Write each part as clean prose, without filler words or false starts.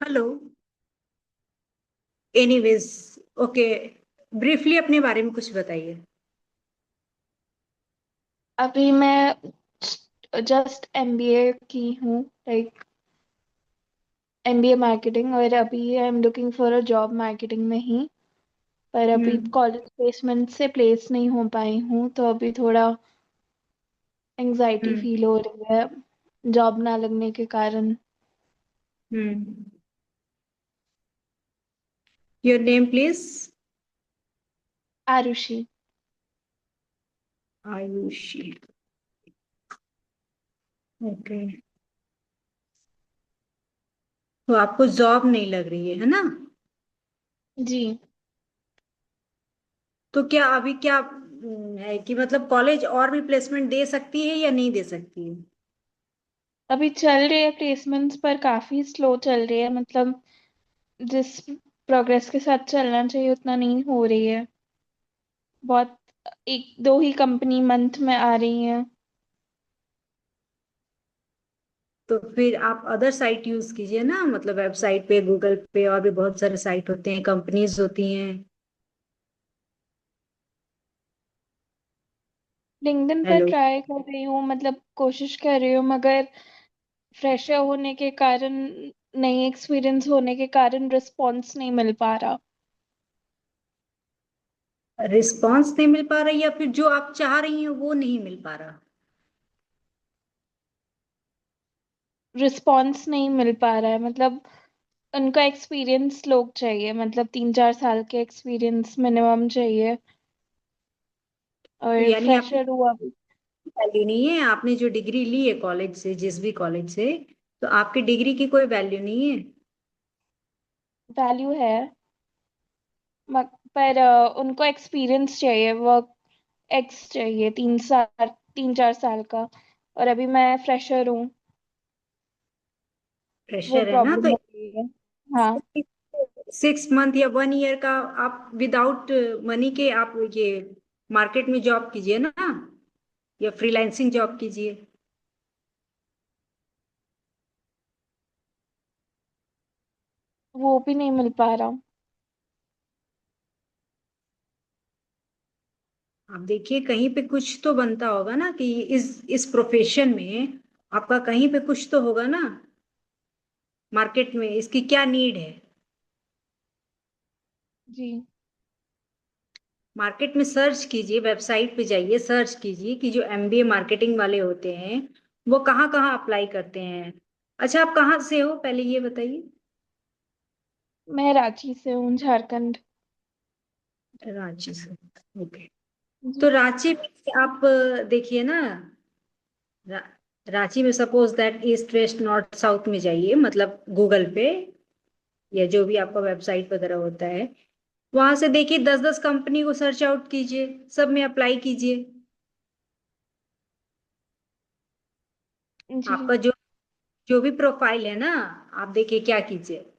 Hello. Anyways, okay. Briefly अपने बारे में कुछ बताइए। अभी मैं जस्ट एमबीए की हूँ, लाइक एमबीए मार्केटिंग। और अभी I am looking for a job marketing में ही। पर अभी हम्म। कॉलेज प्लेसमेंट से प्लेस नहीं हो पाई हूँ, तो अभी थोड़ा एंजाइटी हम्म। फील हो रही है जॉब ना लगने के कारण। Hmm. Your name please. Arushi. Ayushi. Okay. तो आपको जॉब नहीं लग रही है ना? जी। तो क्या अभी क्या है कि मतलब कॉलेज और भी प्लेसमेंट दे सकती है या नहीं दे सकती है? अभी चल रही है प्लेसमेंट्स, पर काफी स्लो चल रही है। मतलब जिस प्रोग्रेस के साथ चलना चाहिए उतना नहीं हो रही है। बहुत एक दो ही कंपनी मंथ में आ रही है। तो फिर आप अदर साइट यूज कीजिए ना, मतलब वेबसाइट पे, गूगल पे और भी बहुत सारे साइट होते हैं, कंपनीज होती हैं। लिंक्डइन पर हेलो। ट्राई कर रही हूँ, मतलब कोशिश कर रही हूँ, मगर फ्रेशर होने के कारण, नई एक्सपीरियंस होने के कारण रिस्पॉन्स नहीं मिल पा रहा। रिस्पॉन्स नहीं मिल पा रहा या फिर जो आप चाह रही हैं वो नहीं मिल पा रहा? रिस्पॉन्स नहीं मिल पा रहा है, मतलब उनका एक्सपीरियंस लोग चाहिए, मतलब 3-4 साल के एक्सपीरियंस मिनिमम चाहिए। तो और यानी आपकी फ्रेशर हुआ भी। वैल्यू नहीं है? आपने जो डिग्री ली है कॉलेज से, जिस भी कॉलेज से, तो आपकी डिग्री की कोई वैल्यू नहीं है? वैल्यू है, पर उनको एक्सपीरियंस चाहिए, वर्क एक्स चाहिए 3-4 साल का। और अभी मैं फ्रेशर हूँ। वो प्रेशर है ना? प्रॉब्लम तो हो रही है। हाँ। 6 मंथ या 1 ईयर का आप विदाउट मनी के आप ये मार्केट में जॉब कीजिए ना, या फ्रीलांसिंग जॉब कीजिए। वो भी नहीं मिल पा रहा। आप देखिए कहीं पे कुछ तो बनता होगा ना, कि इस प्रोफेशन में आपका कहीं पे कुछ तो होगा ना, मार्केट में इसकी क्या नीड है। जी। मार्केट में सर्च कीजिए, वेबसाइट पे जाइए, सर्च कीजिए कि जो एमबीए मार्केटिंग वाले होते हैं वो कहाँ कहाँ अप्लाई करते हैं। अच्छा, आप कहाँ से हो पहले ये बताइए। मैं रांची से हूँ, झारखंड। रांची से। ओके। तो जी। रांची में आप देखिए ना, रा, रांची में suppose that east west north south में जाइए, मतलब गूगल पे या जो भी आपका वेबसाइट वगैरह होता है, वहां से देखिए 10-10 कंपनी को सर्च आउट कीजिए, सब में अप्लाई कीजिए। जी। आपका जो जो भी प्रोफाइल है ना, आप देखिए क्या कीजिए,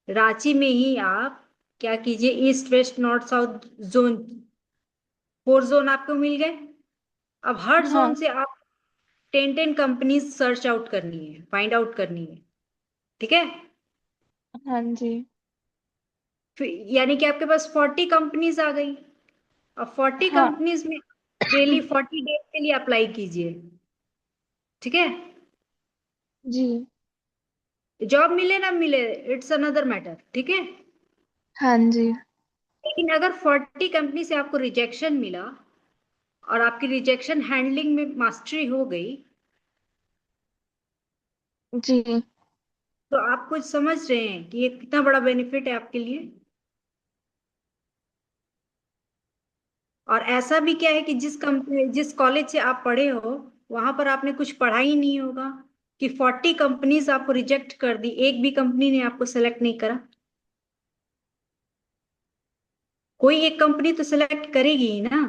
रांची में ही आप क्या कीजिए, east west north south zone, 4 zone आपको मिल गए। अब हर जोन हाँ। से आप 10-10 कंपनीज सर्च आउट करनी है, फाइंड आउट करनी है। ठीक है? हाँ जी। यानी कि आपके पास 40 कंपनीज आ गई। अब 40 हाँ। कंपनीज में डेली 40 डेज के लिए अप्लाई कीजिए। ठीक है? जी। जॉब मिले ना मिले, इट्स अनदर मैटर। ठीक है? हाँ जी। लेकिन अगर 40 कंपनी से आपको रिजेक्शन मिला और आपकी रिजेक्शन हैंडलिंग में मास्टरी हो गई, जी। तो आप कुछ समझ रहे हैं कि ये कितना बड़ा बेनिफिट है आपके लिए। और ऐसा भी क्या है कि जिस कंपनी जिस कॉलेज से आप पढ़े हो, वहां पर आपने कुछ पढ़ा ही नहीं होगा, कि 40 कंपनीज आपको रिजेक्ट कर दी, एक भी कंपनी ने आपको सेलेक्ट नहीं करा। कोई एक कंपनी तो सिलेक्ट करेगी ही ना।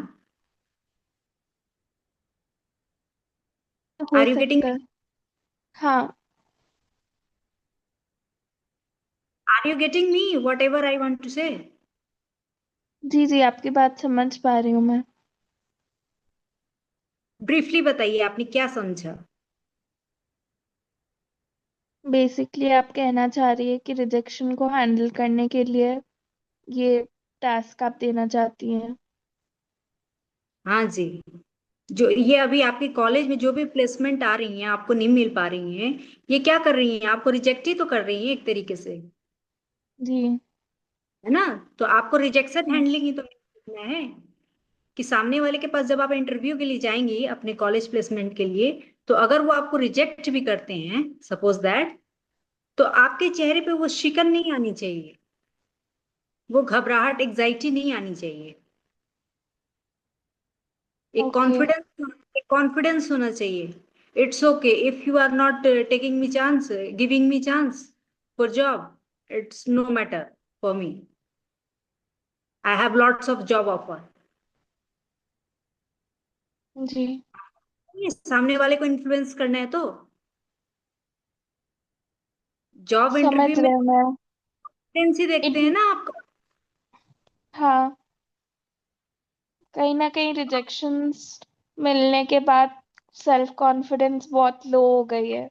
हो आर यू गेटिंग सकता है। हाँ। Are you getting me whatever I want to say? जी जी, आपकी बात समझ पा रही हूँ मैं। ब्रीफली बताइए आपने क्या समझा। बेसिकली आप कहना चाह रही है कि रिजेक्शन को हैंडल करने के लिए ये टास्क आप देना चाहती हैं। हाँ जी। जो ये अभी आपके कॉलेज में जो भी प्लेसमेंट आ रही हैं आपको नहीं मिल पा रही हैं, ये क्या कर रही हैं, आपको रिजेक्ट ही तो कर रही हैं एक तरीके से, जी। है ना। तो आपको रिजेक्शन हैंडलिंग ही तो सीखना है कि सामने वाले के पास जब आप इंटरव्यू के लिए जाएंगी अपने कॉलेज प्लेसमेंट के लिए, तो अगर वो आपको रिजेक्ट भी करते हैं, सपोज दैट, तो आपके चेहरे पे वो शिकन नहीं आनी चाहिए, वो घबराहट एग्जाइटी नहीं आनी चाहिए। एक ओके। कॉन्फिडेंस, एक कॉन्फिडेंस होना चाहिए। It's okay if you are not taking me chance, giving me chance for job, it's no matter for me, I have lots of job offer. जी। सामने वाले को इन्फ्लुएंस करना है तो जॉब समझ इंटरव्यू में रहे हैं मैं। कॉन्फिडेंस देखते हैं इट ना आपका। हाँ, कहीं ना कहीं रिजेक्शंस मिलने के बाद सेल्फ कॉन्फिडेंस बहुत लो हो गई है।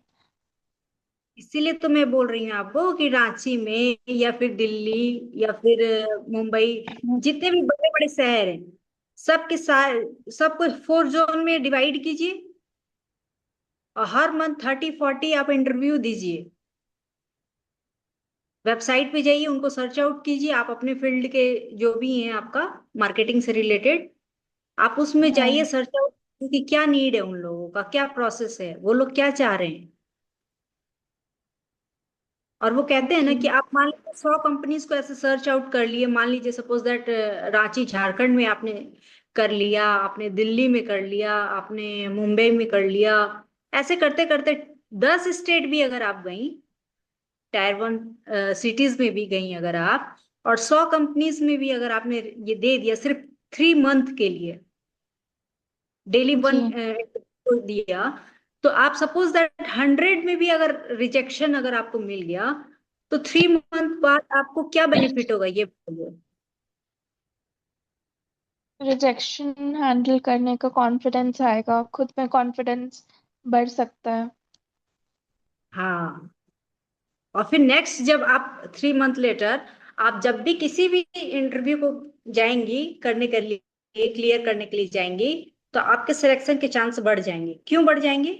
इसीलिए तो मैं बोल रही हूँ आपको कि रांची में या फिर दिल्ली या फिर मुंबई, जितने भी बड़े बड़े शहर हैं, सबके साथ सबको 4 जोन में डिवाइड कीजिए और हर मंथ 30-40 आप इंटरव्यू दीजिए। वेबसाइट पे जाइए, उनको सर्च आउट कीजिए, आप अपने फील्ड के जो भी हैं आपका मार्केटिंग से रिलेटेड, आप उसमें जाइए, हाँ सर्च आउट कि क्या नीड है, उन लोगों का क्या प्रोसेस है, वो लोग क्या चाह रहे हैं। और वो कहते हैं ना जी। कि आप मान लीजिए 100 कंपनीज को ऐसे सर्च आउट कर लिए, मान लीजिए सपोज दैट रांची झारखंड में आपने कर लिया, आपने दिल्ली में कर लिया, आपने मुंबई में कर लिया, ऐसे करते करते 10 स्टेट भी अगर आप गई, टायर 1 सिटीज में भी गई अगर आप, और 100 कंपनीज में भी अगर आपने ये दे दिया सिर्फ 3 मंथ के लिए, डेली जी। 1 दिया, तो आप सपोज दैट 100 में भी अगर रिजेक्शन अगर आपको मिल गया, तो 3 मंथ बाद आपको क्या बेनिफिट होगा ये बताइए। रिजेक्शन हैंडल करने का कॉन्फिडेंस आएगा, खुद में कॉन्फिडेंस बढ़ सकता है। हाँ, और फिर नेक्स्ट जब आप 3 मंथ लेटर आप जब भी किसी भी इंटरव्यू को जाएंगी करने के लिए, क्लियर करने के लिए जाएंगी, तो आपके सिलेक्शन के चांस बढ़ जाएंगे। क्यों बढ़ जाएंगे?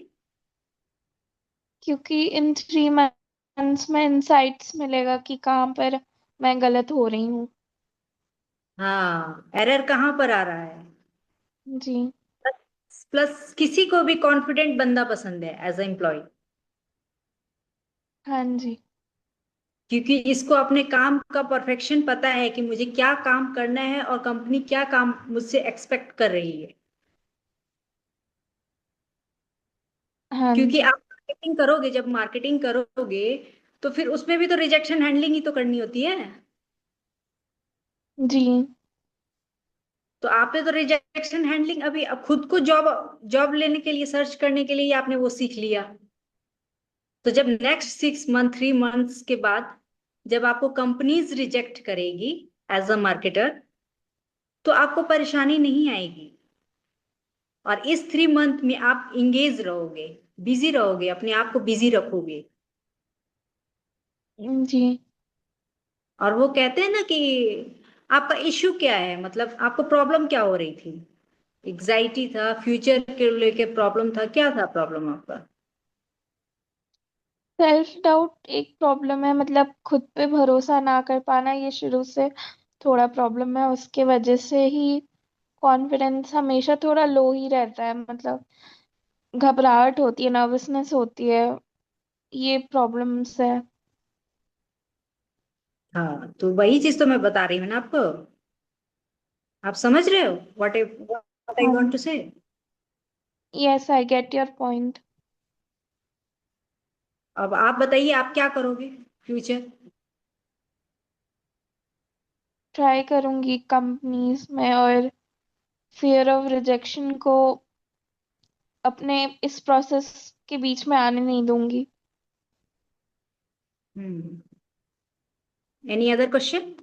क्योंकि इन 3 मंथ्स में इंसाइट्स मिलेगा कि कहाँ पर मैं गलत हो रही हूँ। हाँ, एरर कहाँ पर आ रहा है। जी। प्लस किसी को भी कॉन्फिडेंट बंदा पसंद है एज ए एम्प्लॉय, हाँ जी। क्योंकि इसको अपने काम का परफेक्शन पता है कि मुझे क्या काम करना है और कंपनी क्या काम मुझसे एक्सपेक्ट कर रही है। हाँ क्योंकि जी। आप मार्केटिंग करोगे, जब मार्केटिंग करोगे तो फिर उसमें भी तो रिजेक्शन हैंडलिंग ही तो करनी होती है। जी। तो आपने तो रिजेक्शन हैंडलिंग अभी अब खुद को जॉब जॉब लेने के लिए, सर्च करने के लिए आपने वो सीख लिया। तो जब नेक्स्ट 6 मंथ 3 मंथ्स के बाद जब आपको कंपनीज रिजेक्ट करेगी एज अ मार्केटर, तो आपको परेशानी नहीं आएगी। और इस 3 मंथ में आप इंगेज रहोगे, बिजी रहोगे, अपने आप को बिजी रखोगे। जी। और वो कहते हैं ना कि आपका इश्यू क्या है, मतलब आपको प्रॉब्लम क्या हो रही थी, एग्जाइटी था, फ्यूचर के लेके प्रॉब्लम था, क्या था प्रॉब्लम आपका? सेल्फ डाउट एक प्रॉब्लम है, मतलब खुद पे भरोसा ना कर पाना, ये शुरू से थोड़ा प्रॉब्लम है। उसके वजह से ही कॉन्फिडेंस हमेशा थोड़ा लो ही रहता है, मतलब घबराहट होती है, नर्वसनेस होती है, ये प्रॉब्लम्स है। हाँ, तो वही चीज तो मैं बता रही हूँ ना आपको, आप समझ रहे हो व्हाट आई वांट हाँ। टू से। Yes, I get your point. अब आप बताइए आप क्या करोगे फ्यूचर? ट्राई करूंगी कंपनीज में, और फियर ऑफ रिजेक्शन को अपने इस प्रोसेस के बीच में आने नहीं दूंगी। हम्म, एनी अदर क्वेश्चन?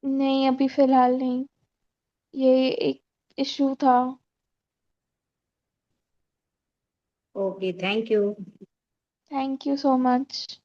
नहीं, अभी फिलहाल नहीं। ये एक इशू था। Okay, thank you. Thank you so much.